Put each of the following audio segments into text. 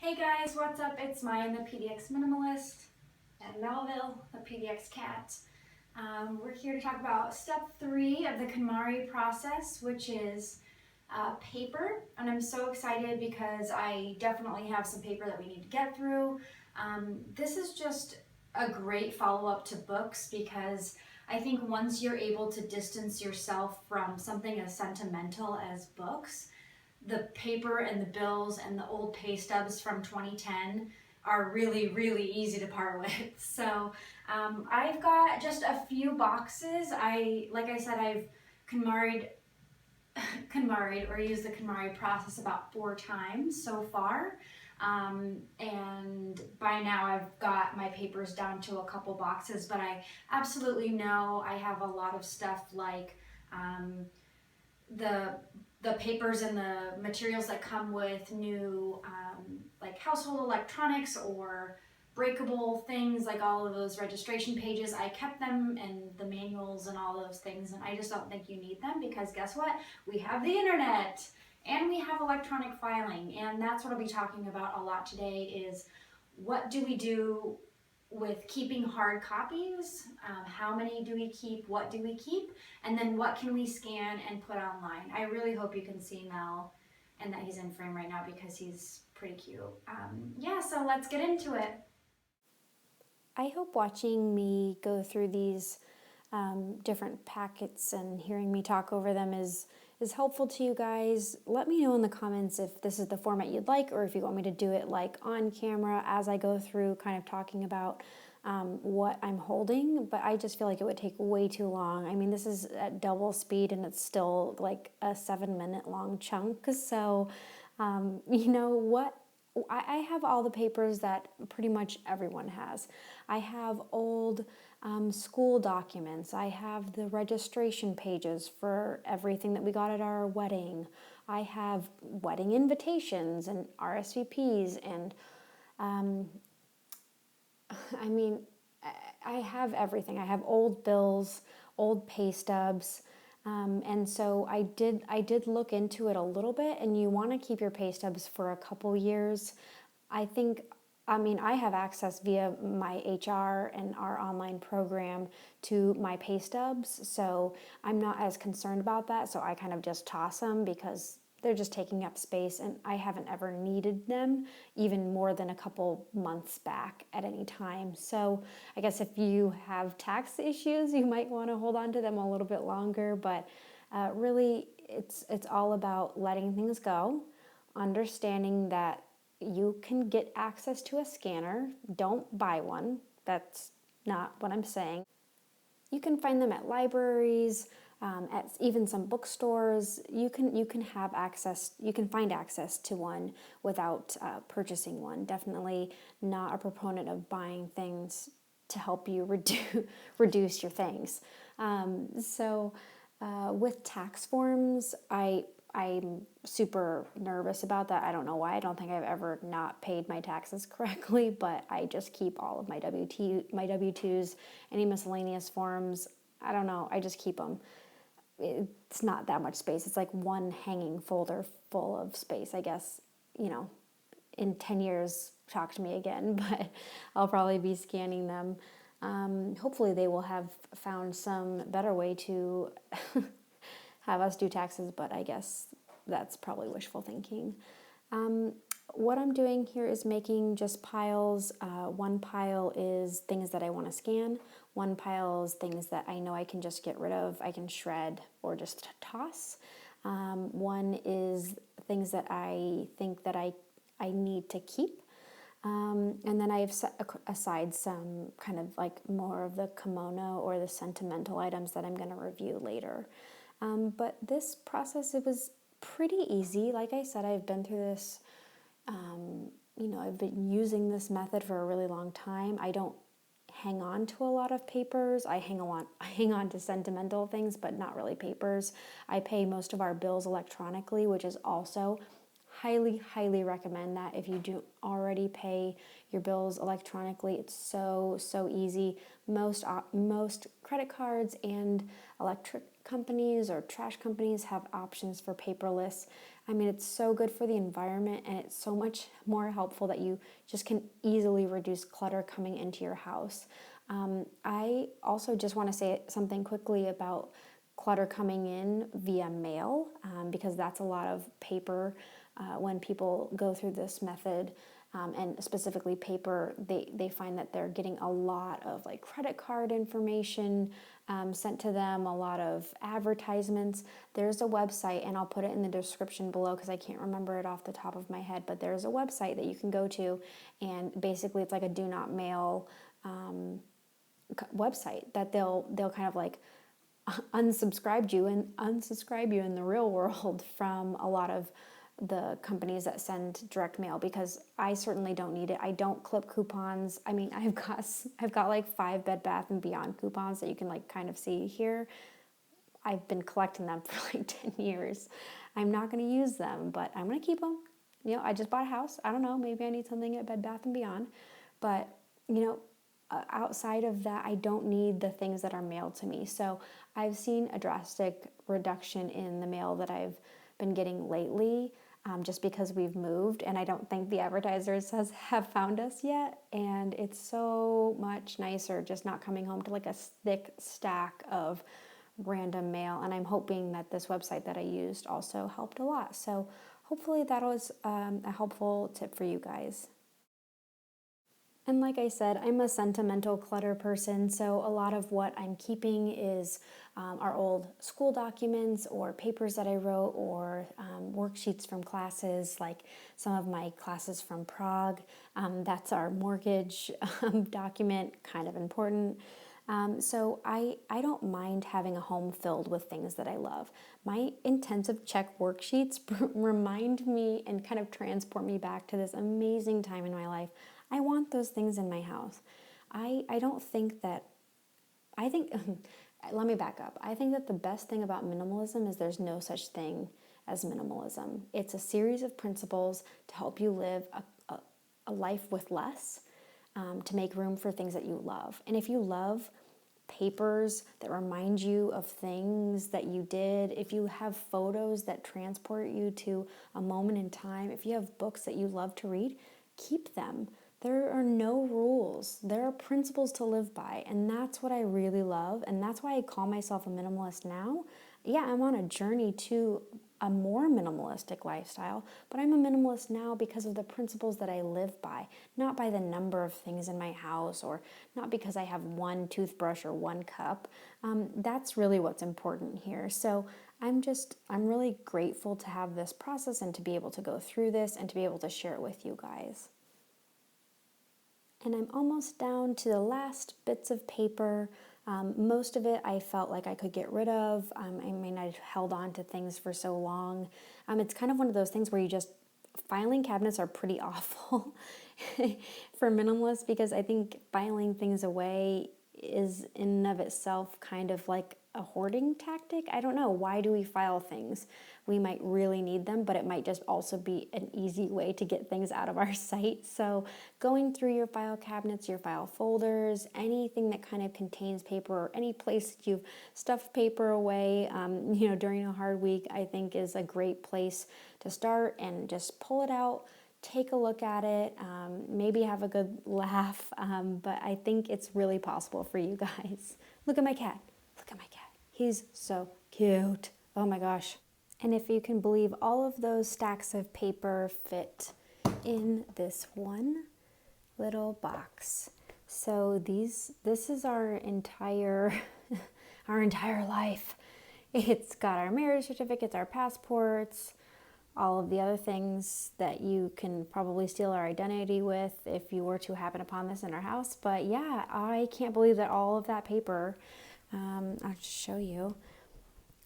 Hey guys, what's up? It's Maya, the PDX Minimalist, and Melville, the PDX Cat. We're here to talk about step 3 of the KonMari process, which is paper. And I'm so excited because I definitely have some paper that we need to get through. This is just a great follow-up to books because I think once you're able to distance yourself from something as sentimental as books, the paper and the bills and the old pay stubs from 2010 are really, really easy to part with. So I've got just a few boxes. Like I said, I've KonMari'd or used the KonMari process about 4 times so far. And by now I've got my papers down to a couple boxes, but I absolutely know I have a lot of stuff like the papers and the materials that come with new like household electronics or breakable things, like all of those registration pages. I kept them, and the manuals and all those things, and I just don't think you need them because guess what? We have the internet and we have electronic filing, and that's what I'll be talking about a lot today is what do we do with keeping hard copies, how many do we keep, what do we keep, and then what can we scan and put online. I really hope you can see Mel and that he's in frame right now because he's pretty cute. Yeah, so let's get into it. I hope watching me go through these different packets and hearing me talk over them is helpful to you guys. Let me know in the comments if this is the format you'd like, or if you want me to do it like on camera as I go through kind of talking about what I'm holding, but I just feel like it would take way too long. I mean, this is at double speed and it's still like a 7-minute long chunk. So, you know what? I have all the papers that pretty much everyone has. I have old school documents. I have the registration pages for everything that we got at our wedding. I have wedding invitations and RSVPs and I mean, I have everything. I have old bills, old pay stubs, and so I did look into it a little bit. And you want to keep your pay stubs for a couple years. I think. I mean, I have access via my HR and our online program to my pay stubs, so I'm not as concerned about that. So I kind of just toss them because they're just taking up space, and I haven't ever needed them even more than a couple months back at any time. So I guess if you have tax issues, you might want to hold on to them a little bit longer, but really it's all about letting things go, understanding that you can get access to a scanner. Don't buy one. That's not what I'm saying. You can find them at libraries, at even some bookstores. You can have access. You can find access to one without purchasing one. Definitely not a proponent of buying things to help you reduce your things. With tax forms, I'm super nervous about that. I don't know why. I don't think I've ever not paid my taxes correctly, but I just keep all of my W-2s, any miscellaneous forms. I don't know. I just keep them. It's not that much space. It's like one hanging folder full of space, I guess. You know, in 10 years, talk to me again, but I'll probably be scanning them. Hopefully they will have found some better way to have us do taxes, but I guess that's probably wishful thinking. What I'm doing here is making just piles. One pile is things that I want to scan. One pile is things that I know I can just get rid of, I can shred or just toss. One is things that I think that I need to keep. And then I've set aside some kind of like more of the kimono or the sentimental items that I'm going to review later. But this process, it was pretty easy. Like I said, I've been through this, I've been using this method for a really long time. I don't hang on to a lot of papers. I hang on to sentimental things, but not really papers. I pay most of our bills electronically, which is also highly, highly recommend that if you do already pay your bills electronically. It's so, so easy. Most credit cards and electric companies or trash companies have options for paperless. I mean, it's so good for the environment, and it's so much more helpful that you just can easily reduce clutter coming into your house. I also just want to say something quickly about clutter coming in via mail, because that's a lot of paper when people go through this method. And specifically paper, they find that they're getting a lot of like credit card information sent to them, a lot of advertisements. There's a website, and I'll put it in the description below because I can't remember it off the top of my head, but there's a website that you can go to, and basically it's like a do not mail website that they'll kind of like unsubscribe you in the real world from a lot of the companies that send direct mail, because I certainly don't need it. I don't clip coupons. I mean, I've got like 5 Bed Bath & Beyond coupons that you can like kind of see here. I've been collecting them for like 10 years. I'm not going to use them, but I'm going to keep them. You know, I just bought a house. I don't know, maybe I need something at Bed Bath & Beyond. But, you know, outside of that, I don't need the things that are mailed to me. So I've seen a drastic reduction in the mail that I've been getting lately, just because we've moved, and I don't think the advertisers have found us yet. And it's so much nicer just not coming home to like a thick stack of random mail. And I'm hoping that this website that I used also helped a lot. So hopefully that was a helpful tip for you guys. And like I said, I'm a sentimental clutter person, so a lot of what I'm keeping is our old school documents or papers that I wrote, or worksheets from classes, like some of my classes from Prague. That's our mortgage document, kind of important. So I don't mind having a home filled with things that I love. My intensive check worksheets remind me and kind of transport me back to this amazing time in my life. I want those things in my house. I think, let me back up. I think that the best thing about minimalism is there's no such thing as minimalism. It's a series of principles to help you live a life with less, to make room for things that you love. And if you love papers that remind you of things that you did, if you have photos that transport you to a moment in time, if you have books that you love to read, keep them. There are no rules. There are principles to live by, and that's what I really love, and that's why I call myself a minimalist now. Yeah, I'm on a journey to a more minimalistic lifestyle, but I'm a minimalist now because of the principles that I live by, not by the number of things in my house, or not because I have one toothbrush or one cup. That's really what's important here. So I'm really grateful to have this process and to be able to go through this and to be able to share it with you guys. And I'm almost down to the last bits of paper. Most of it I felt like I could get rid of. I mean, I've held on to things for so long. It's kind of one of those things where filing cabinets are pretty awful for minimalists, because I think filing things away is in and of itself kind of like a hoarding tactic. I don't know. Why do we file things? We might really need them, but it might just also be an easy way to get things out of our sight. So going through your file cabinets, your file folders, anything that kind of contains paper, or any place that you've stuffed paper away, during a hard week, I think is a great place to start, and just pull it out. Take a look at it, maybe have a good laugh, but I think it's really possible for you guys. Look at my cat. Look at my cat. He's so cute. Oh my gosh. And if you can believe, all of those stacks of paper fit in this one little box. So this is our entire life. It's got our marriage certificates, our passports, all of the other things that you can probably steal our identity with if you were to happen upon this in our house. But yeah, I can't believe that all of that paper, I'll just show you.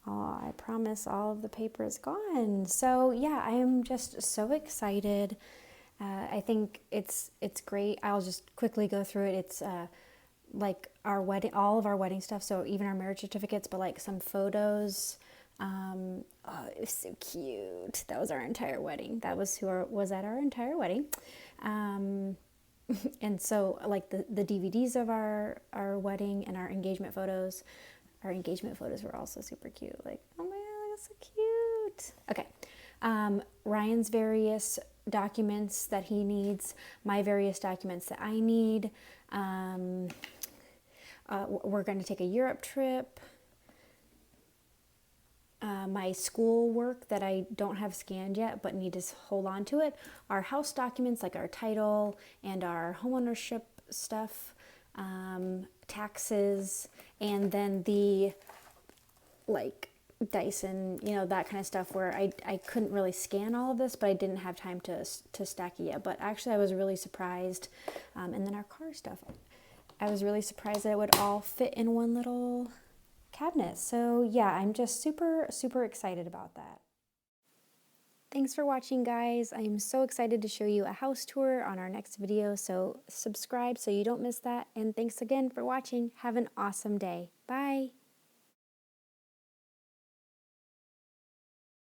Oh, I promise all of the paper is gone. So yeah, I am just so excited. I think it's great. I'll just quickly go through it. It's like all of our wedding stuff. So even our marriage certificates, but like some photos Oh, it was so cute. That was our entire wedding. That was was at our entire wedding. And so like the DVDs of our wedding and our engagement photos were also super cute. Like, oh my God, that's so cute. Okay. Ryan's various documents that he needs, my various documents that I need. We're going to take a Europe trip. My school work that I don't have scanned yet but need to hold on to it, our house documents like our title and our homeownership stuff, taxes, and then the like Dyson, that kind of stuff where I couldn't really scan all of this, but I didn't have time to stack it yet. But actually I was really surprised, and then our car stuff. I was really surprised that it would all fit in one little cabinet. So yeah, I'm just super, super excited about that. Thanks for watching, guys. I'm so excited to show you a house tour on our next video, so subscribe so you don't miss that. And thanks again for watching. Have an awesome day. Bye.